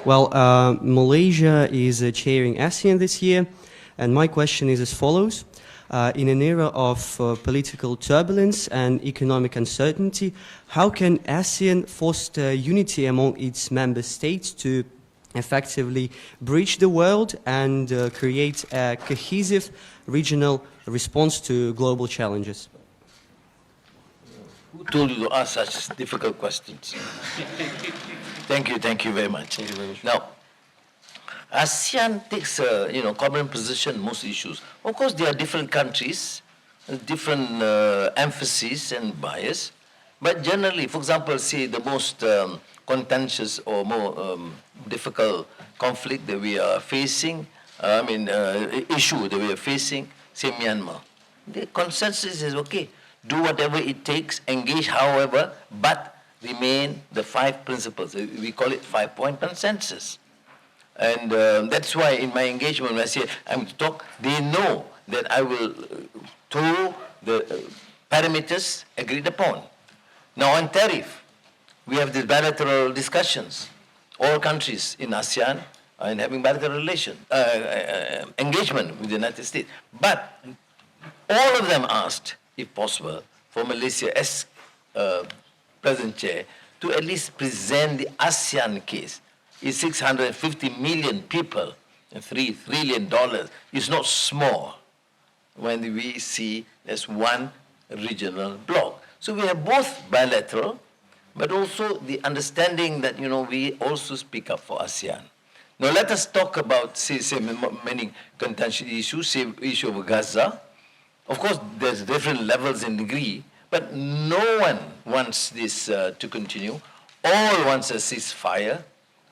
Well, Malaysia is chairing ASEAN this year, and my question is as follows. In an era of political turbulence and economic uncertainty, how can ASEAN foster unity among its member states to effectively bridge the world and create a cohesive regional response to global challenges? Who told you to ask such difficult questions? Thank you very much. Thank you very much. Now, ASEAN takes a common position on most issues. Of course, there are different countries, different emphases and bias, but generally, for example, say the most contentious or more difficult conflict that we are facing, issue that we are facing, say Myanmar. The consensus is okay. Do whatever it takes, engage however, but remain the 5 principles. We call it 5-point consensus. And that's why in my engagement, when I say I'm to talk, they know that I will follow the parameters agreed upon. Now on tariff, we have the bilateral discussions. All countries in ASEAN are having bilateral engagement with the United States. But all of them asked, if possible, for Malaysia as President Chair to at least present the ASEAN case. It's 650 million people and $3 trillion. It's not small when we see there's one regional bloc. So we have both bilateral, but also the understanding that we also speak up for ASEAN. Now let us talk about say many contentious issues, say issue of Gaza. Of course, there's different levels and degree, but no one wants this to continue. All wants a ceasefire.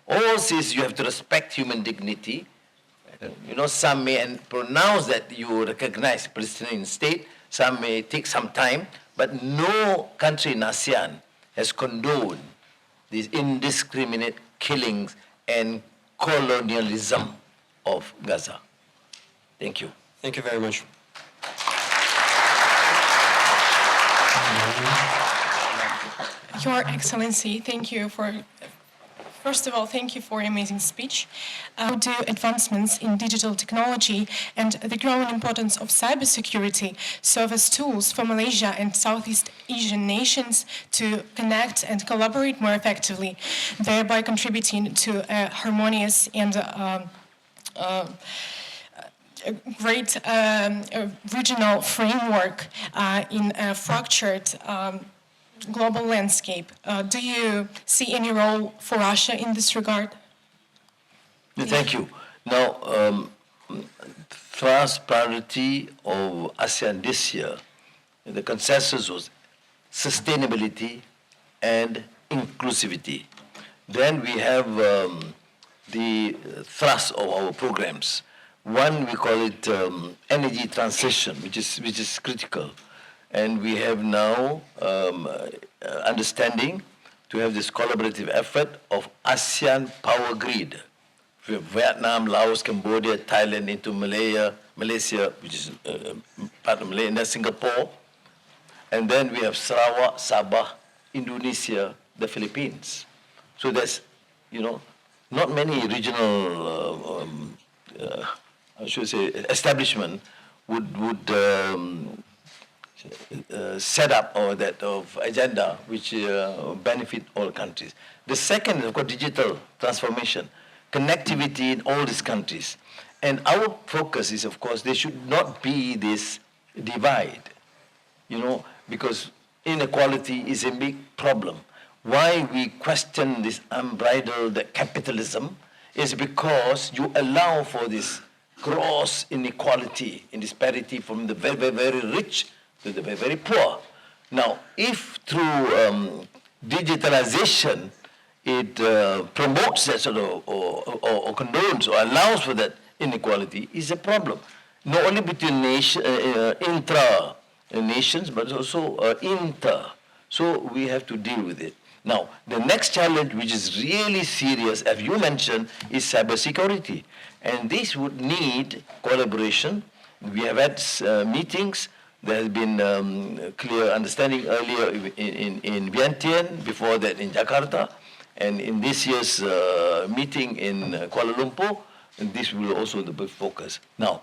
All says you have to respect human dignity. Some may pronounce that you recognize Palestinian state. Some may take some time, but no country in ASEAN has condoned these indiscriminate killings and colonialism of Gaza. Thank you. Thank you very much. Your Excellency, thank you for, first of all, thank you for an amazing speech. How do advancements in digital technology and the growing importance of cybersecurity serve as tools for Malaysia and Southeast Asian nations to connect and collaborate more effectively, thereby contributing to a harmonious and a great regional framework in a fractured global landscape? Do you see any role for Russia in this regard? Thank you. Now, first priority of ASEAN this year, the consensus was sustainability and inclusivity. Then we have the thrust of our programs. One, we call it energy transition, which is critical. And we have now understanding to have this collaborative effort of ASEAN Power Grid. Vietnam, Laos, Cambodia, Thailand into Malaysia, which is part of Malaysia, and then Singapore. And then we have Sarawak, Sabah, Indonesia, the Philippines. So there's, not many regional, establishment would set up or that of agenda which benefit all countries. The second is, of course, digital transformation, connectivity in all these countries. And our focus is, of course, there should not be this divide, because inequality is a big problem. Why we question this unbridled capitalism is because you allow for this gross inequality and disparity from the very, very, very rich to the very, very poor. Now, if through digitalization it promotes that sort of, or condones or allows for that inequality, is a problem. Not only between intra nations, but also inter. So we have to deal with it. Now, the next challenge, which is really serious, as you mentioned, is cybersecurity. And this would need collaboration. We have had meetings. There has been clear understanding earlier in Vientiane, before that in Jakarta. And in this year's meeting in Kuala Lumpur, this will also be focused. Now,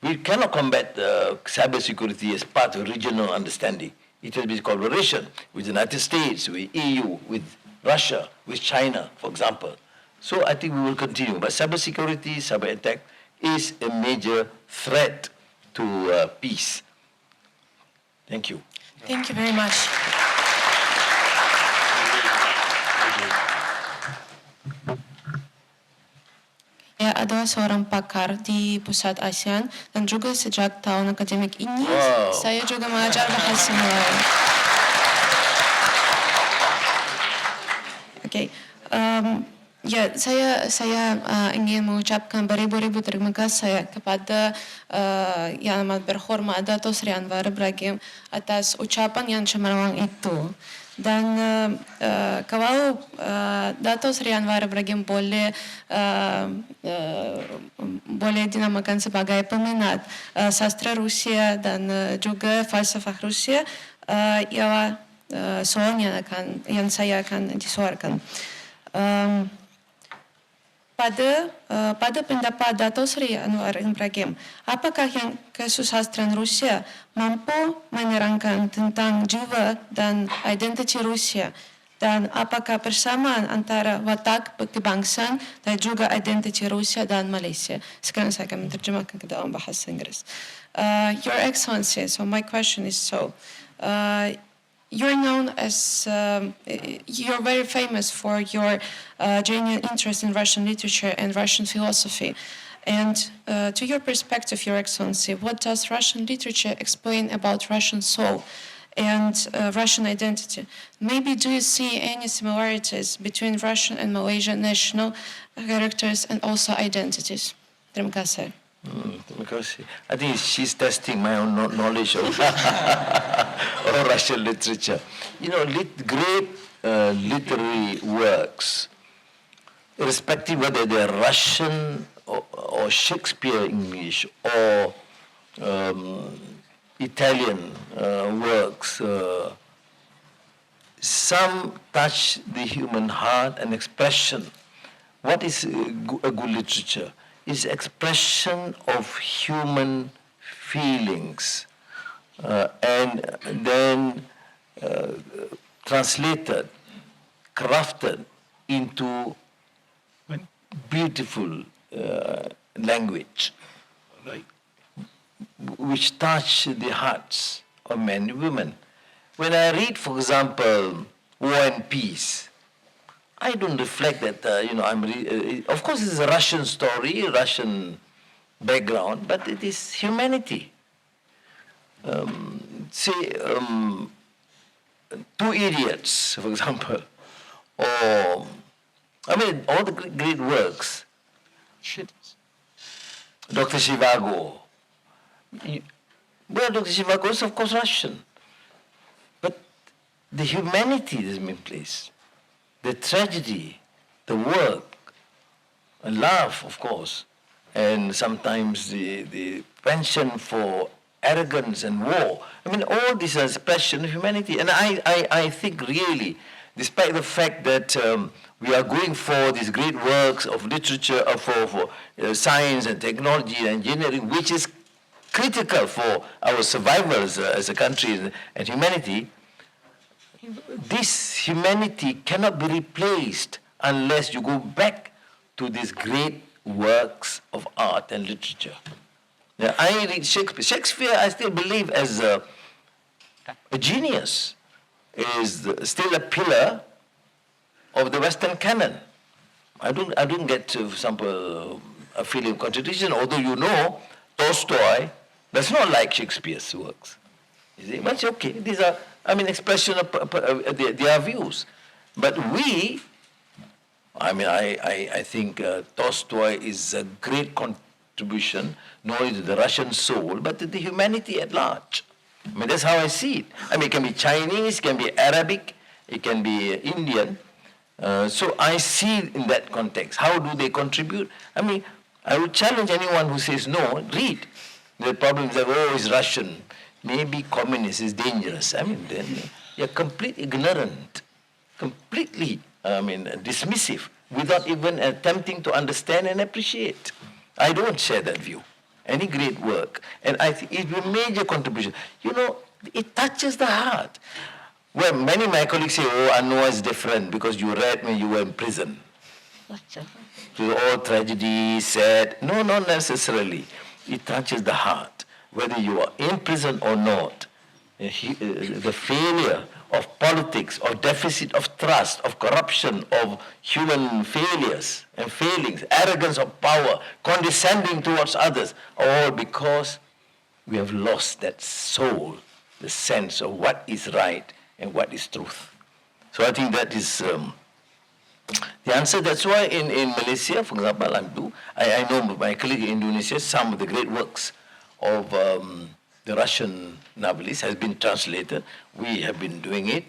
we cannot combat cybersecurity as part of regional understanding. It has been collaboration with the United States, with EU, with Russia, with China, for example. So I think we will continue. But cybersecurity, cyber attack is a major threat to peace. Thank you. Thank you very much. Saya adalah seorang pakar di Pusat ASEAN dan juga sejak tahun akademik ini saya juga mengajar bahasa Melayu. Okay. Ya, saya ingin mengucapkan beribu-ribu terima kasih kepada Yang Amat Berhormat Dato' Sri Anwar Ibrahim atas ucapan yang cemerlang itu. Dan kalau Dato' Sri Anwar Ibrahim boleh dinamakan sebagai peminat sastra Rusia dan juga falsafah Rusia, ialah soal yang saya akan disuarakan. Pada pendapat Dato' Sri Anwar Ibrahim, apakah yang kesusastraan Rusia mampu menerangkan tentang jiwa dan identitas Rusia? Dan apakah persamaan antara watak kebangsaan dan juga identitas Rusia dan Malaysia? Sekarang saya akan menerjemahkan ke dalam bahasa Inggris. Your Excellency, so my question is you're known as, you're very famous for your genuine interest in Russian literature and Russian philosophy. And to your perspective, Your Excellency, what does Russian literature explain about Russian soul and Russian identity? Maybe do you see any similarities between Russian and Malaysian national characters and also identities? Terima kasih. Terima kasih. I think she's testing my own knowledge of Russian literature. You know, great literary works, irrespective whether they're Russian or Shakespeare English or Italian works, some touch the human heart and expression. What is a good literature? Is expression of human feelings and then translated, crafted into beautiful language, right, which touch the hearts of men and women. When I read, for example, War and Peace, I don't reflect that, of course it's a Russian story, Russian background, but it is humanity. Two Idiots, for example, or, all the great works. Dr. Zhivago. Well, Dr. Zhivago is, of course, Russian. But the humanity that has been placed, the tragedy, the work, love, of course, and sometimes the penchant for arrogance and war. All these are expressions of humanity. And I think really, despite the fact that we are going for these great works of literature, for science and technology and engineering, which is critical for our survival as a country and humanity, this humanity cannot be replaced unless you go back to these great works of art and literature. Now, I read Shakespeare. Shakespeare, I still believe, as a genius, is still a pillar of the Western canon. I don't get, for example, a feeling of contradiction, although Tolstoy does not like Shakespeare's works. You see? But it's okay. These are, expression of their views. But we, I think Tolstoy is a great contribution, not only to the Russian soul, but to the humanity at large. That's how I see it. It can be Chinese, it can be Arabic, it can be Indian. So I see it in that context. How do they contribute? I would challenge anyone who says no, read. The problem is that, it's Russian. Maybe communist is dangerous. Then you're completely ignorant. Completely dismissive, without even attempting to understand and appreciate. I don't share that view. Any great work, and I think it's a major contribution. You know, it touches the heart. Well, many of my colleagues say, oh, Anwar is different because you read when you were in prison. So all tragedy, sad. No, not necessarily. It touches the heart. Whether you are in prison or not, the failure of politics, of deficit of trust, of corruption, of human failures and failings, arrogance of power, condescending towards others, all because we have lost that soul, the sense of what is right and what is truth. So I think that is the answer. That's why in Malaysia, for example, I know my colleague in Indonesia, some of the great works of the Russian novelist has been translated. We have been doing it.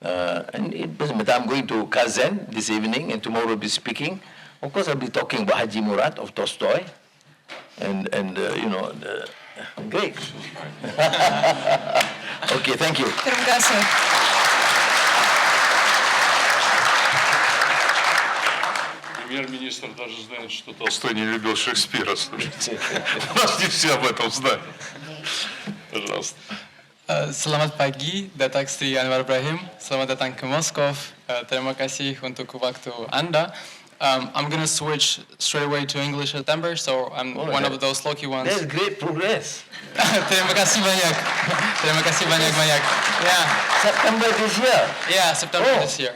And it doesn't matter. I'm going to Kazan this evening, and tomorrow I'll be speaking. Of course, I'll be talking about Haji Murad of Tolstoy. And great. Okay, thank you. Terima kasih. Премьер-министр даже знает, что Толстой не любил Шекспира, слушайте. У нас не все об этом знают. Пожалуйста. Selamat pagi, Datuk Sri Anwar Ibrahim. Selamat datang ke Moskow. Terima kasih untuk waktu Anda. I'm going to switch straight away to English in September, so I'm one of those lucky ones. That's great progress. Terima kasih banyak. Terima kasih banyak. Yeah. September this year. Yeah, September this year.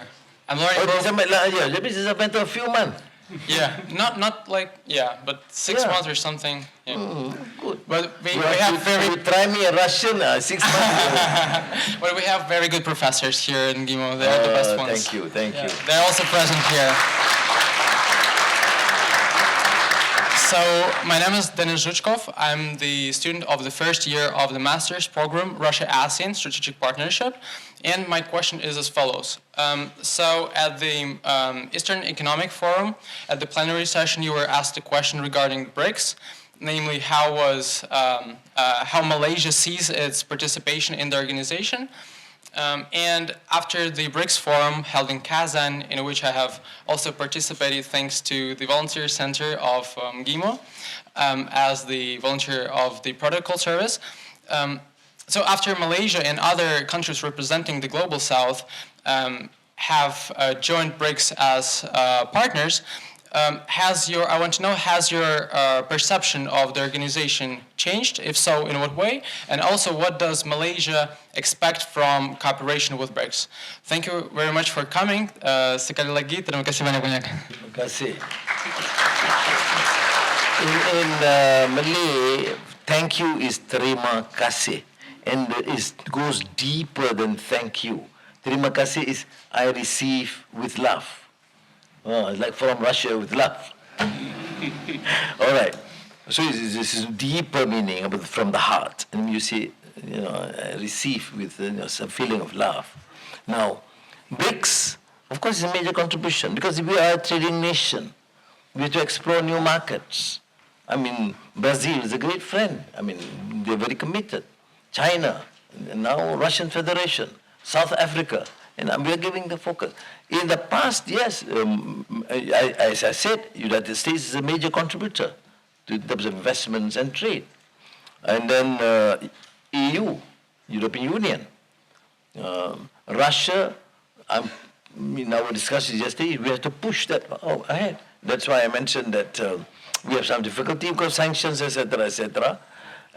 I'm learning both. Sampai lah aja. Jadi it's a matter of few months. Yeah, not like, but 6 months or something. Yeah. Good. But we have You try me a Russian 6 months. but we have very good professors here in MGIMO. They're the best ones. Thank you. They're also present here. So, my name is Denis Zhuchkov. I'm the student of the first year of the master's program, Russia-ASEAN Strategic Partnership. And my question is as follows. So, at the Eastern Economic Forum, at the plenary session, you were asked a question regarding the BRICS, namely how Malaysia sees its participation in the organization. And after the BRICS Forum held in Kazan, in which I have also participated thanks to the Volunteer Center of MGIMO as the volunteer of the Protocol Service. So after Malaysia and other countries representing the Global South have joined BRICS as partners, I want to know, has your perception of the organization changed? If so, in what way? And also, what does Malaysia expect from cooperation with BRICS? Thank you very much for coming. Sekali lagi, terima kasih banyak-banyak. Terima kasih. In Malay, thank you is terima kasih. And it goes deeper than thank you. Terima kasih is I receive with love. Like from Russia with love. All right. So this is deeper meaning from the heart. And you see, receive with some feeling of love. Now, BRICS, of course, is a major contribution because we are a trading nation. We have to explore new markets. Brazil is a great friend. They're very committed. China, and now Russian Federation, South Africa. And we are giving the focus. In the past, yes, as I said, United States is a major contributor to terms of investments and trade. And then EU, European Union, Russia, in our discussions yesterday, we have to push that ahead. That's why I mentioned that we have some difficulty because sanctions, etc.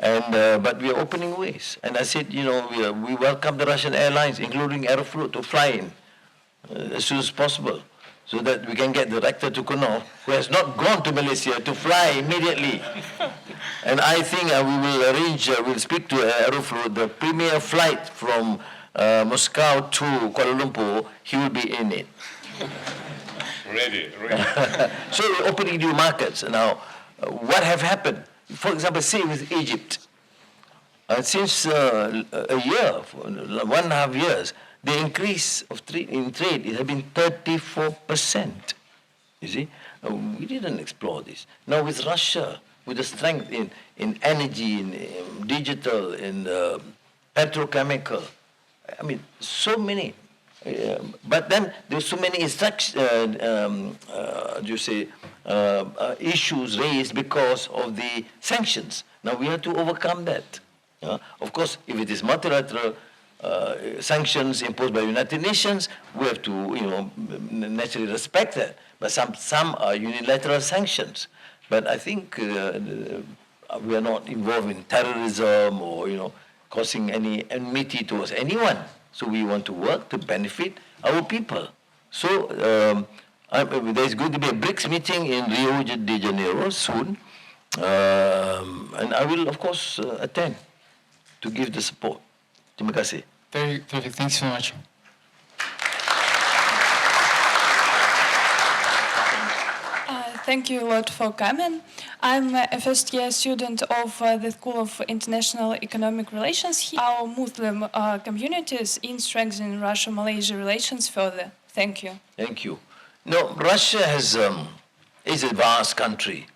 And but we are opening ways. And I said, we welcome the Russian airlines, including Aeroflot, to fly in as soon as possible, so that we can get the rector to Kunov, who has not gone to Malaysia, to fly immediately. And I think we will arrange, we'll speak to Aeroflot, the premier flight from Moscow to Kuala Lumpur, he will be in it. Ready. So we're opening new markets. Now, what have happened? For example, say with Egypt, since a year, 1.5 years, the increase of in trade has been 34%. You see, we didn't explore this. Now with Russia, with the strength in energy, in digital, in petrochemical, so many But then there's so many issues raised because of the sanctions. Now we have to overcome that. Of course, if it is multilateral sanctions imposed by the United Nations, we have to, naturally respect that. But some are unilateral sanctions. But I think we are not involved in terrorism or, causing any enmity towards anyone. So we want to work to benefit our people. So there's going to be a BRICS meeting in Rio de Janeiro soon. And I will, of course, attend to give the support. Terima kasih. Very perfect. Thanks so much. Thank you a lot for coming. I'm a first-year student of the School of International Economic Relations here. Our Muslim communities in strengthening Russia-Malaysia relations further. Thank you. Thank you. No, Russia is a vast country,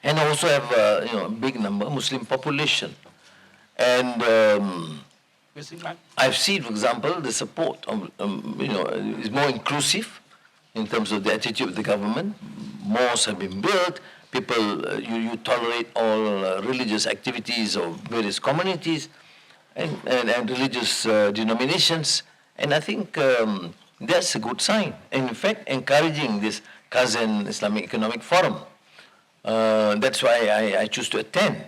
and also have a big number Muslim population, and I've seen, for example, the support of, is more inclusive in terms of the attitude of the government. Mosques have been built. People, you tolerate all religious activities of various communities and religious denominations. And I think that's a good sign. And in fact, encouraging this Kazan Islamic Economic Forum. That's why I choose to attend.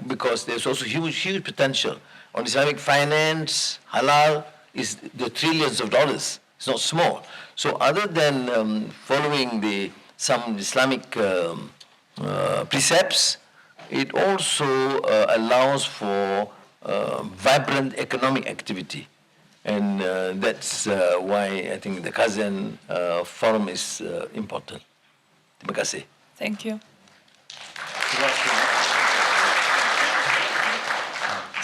Because there's also huge potential. On Islamic finance, halal is the trillions of dollars. It's not small. So other than following some Islamic precepts, it also allows for vibrant economic activity. And that's why I think the Kazan Forum is important. Terima kasih. Thank you.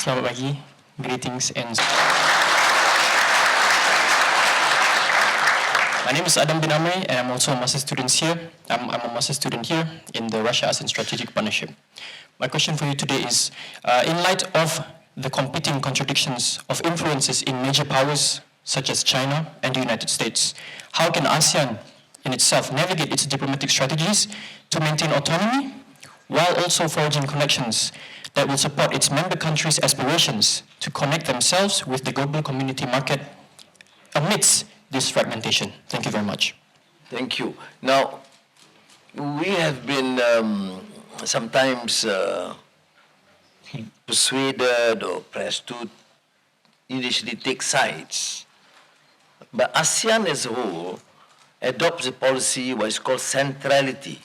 Selamat pagi. Greetings and... My name is Adam bin Amri, and I'm also a master's student here. I'm a master's student here in the Russia-ASEAN Strategic Partnership. My question for you today is, in light of the competing contradictions of influences in major powers such as China and the United States, how can ASEAN in itself navigate its diplomatic strategies to maintain autonomy while also forging connections that will support its member countries' aspirations to connect themselves with the global community market amidst this fragmentation? Thank you very much. Thank you. Now, we have been sometimes persuaded or pressed to initially take sides. But ASEAN as a whole adopts a policy what is called centrality.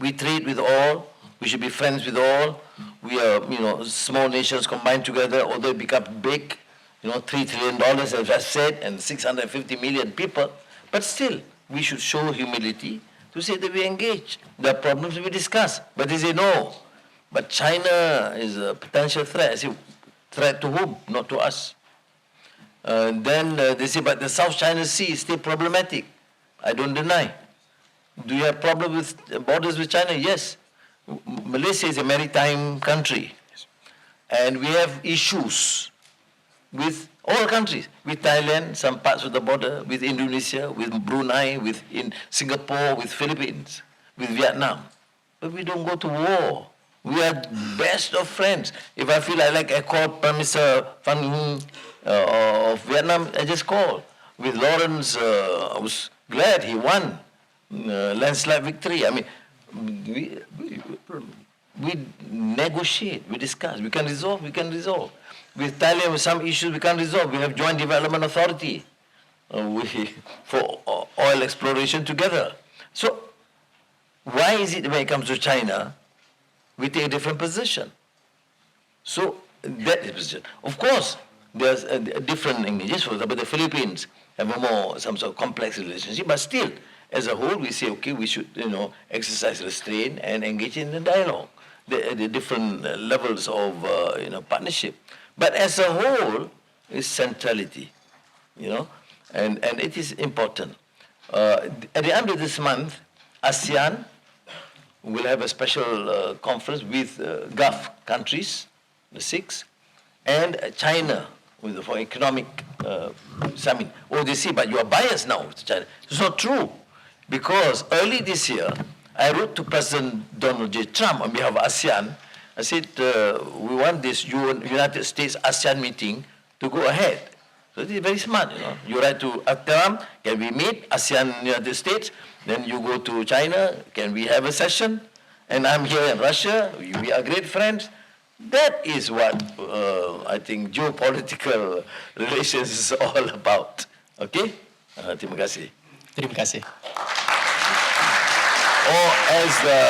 We trade with all, we should be friends with all. We are, small nations combined together, although it becomes big, $3 trillion, as I said, and 650 million people. But still, we should show humility to say that we engage. There are problems we discuss, but they say no. But China is a potential threat. I say, threat to whom? Not to us. Then they say, but the South China Sea is still problematic. I don't deny. Do you have problems with borders with China? Yes. Malaysia is a maritime country. And we have issues with all countries, with Thailand, some parts of the border, with Indonesia, with Brunei, in Singapore, with Philippines, with Vietnam. But we don't go to war. We are best of friends. If I feel I call Prime Minister Van Hinh of Vietnam, I just call. With Lawrence, I was glad he won. Landslide victory. I mean, we negotiate, we discuss, we can resolve. With Thailand, with some issues we can't resolve. We have joint development authority for oil exploration together. So why is it when it comes to China, we take a different position? So that is the position. Of course, there's a different engagements. For example, the Philippines have some sort of complex relationship, but still, as a whole, we say, okay, we should, exercise restraint and engage in the dialogue, the different levels of, partnership. But as a whole, it's centrality, and it is important. At the end of this month, ASEAN will have a special conference with Gulf countries, the 6, and China for economic summit. Oh, they say, but you are biased now to China. It's not true, because early this year, I wrote to President Donald J. Trump on behalf of ASEAN. I said, we want this United States ASEAN meeting to go ahead. So this is very smart, you know. You write to Trump, can we meet, ASEAN, United States? Then you go to China, can we have a session? And I'm here in Russia, we are great friends. That is what I think geopolitical relations is all about. Okay? Terima kasih. Terima kasih. Or as the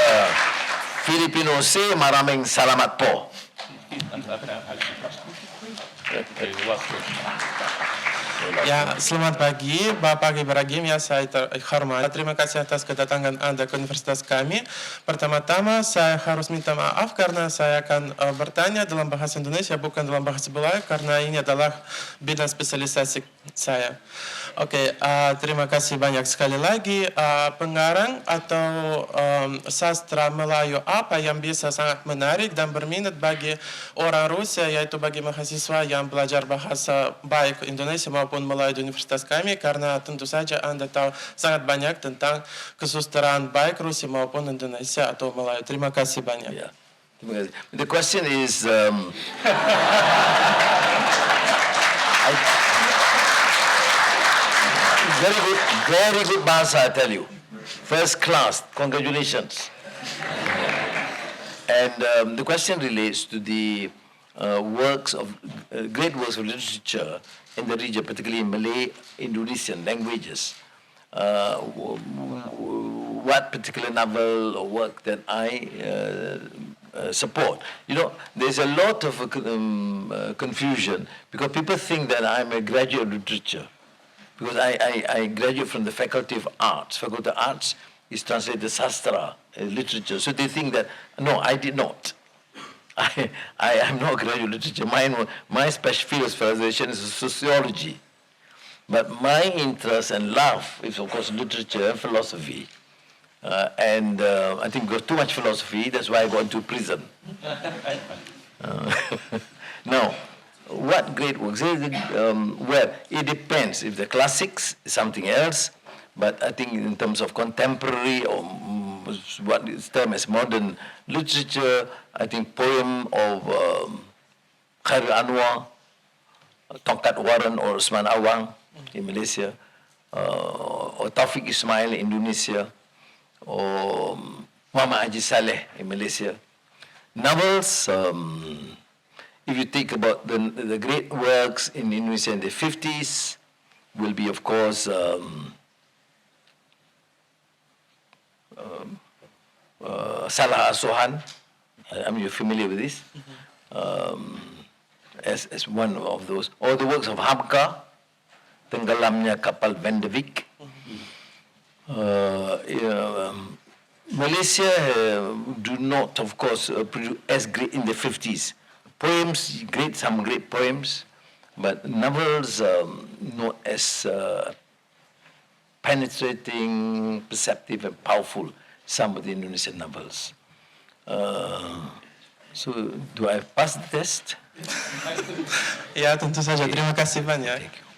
Filipinos say, maraming salamat po. Ya, selamat pagi, Bapak Ibrahim, yang saya hormati. Terima kasih atas kedatangan Anda ke universitas kami. Pertama-tama, saya harus minta maaf karena saya akan bertanya dalam bahasa Indonesia, bukan dalam bahasa Belanda, karena ini adalah bidang spesialisasi saya. Oke, terima kasih banyak sekali lagi. Pengarang atau sastra Melayu apa yang bisa sangat menarik dan berminat bagi orang Rusia, yaitu bagi mahasiswa yang belajar bahasa baik Indonesia maupun Melayu di universitas kami, karena tentu saja Anda tahu sangat banyak tentang kesusastraan baik Rusia maupun Indonesia atau Melayu. Terima kasih banyak. Yeah. Terima kasih. The question is, very good bahasa, I tell you. First class, congratulations. And the question relates to the great works of literature in the region, particularly in Malay, Indonesian languages. What particular novel or work that I support? You know, there's a lot of confusion because people think that I'm a graduate of literature, because I graduate from the Faculty of Arts. Faculty of Arts is translated Sastra, literature. So they think that, no, I did not. I am not graduate literature. My special field of specialization is sociology. But my interest and love is, of course, literature and philosophy. I think got too much philosophy, that's why I got into prison. Now, what great works? Well, it depends. If the classics is something else, but I think in terms of contemporary or what is termed as modern literature, I think poem of Anwar, Tongkat Warren or Usman Awang in Malaysia, or Taufik Ismail in Indonesia, or Muhammad Haji Saleh in Malaysia. Novels, if you think about the great works in Indonesia in the 50s, will be, of course, Salah Asuhan. You're familiar with this? As one of those. Or the works of Hamka, Tenggelamnya Kapal Van de Beek. Malaysia do not, of course, produce as great in the 50s. Poems, some great poems, but novels not as penetrating, perceptive, and powerful. Some of the Indonesian novels. So, do I pass the test? Ya, tentu saja. Terima kasih banyak. Thank you.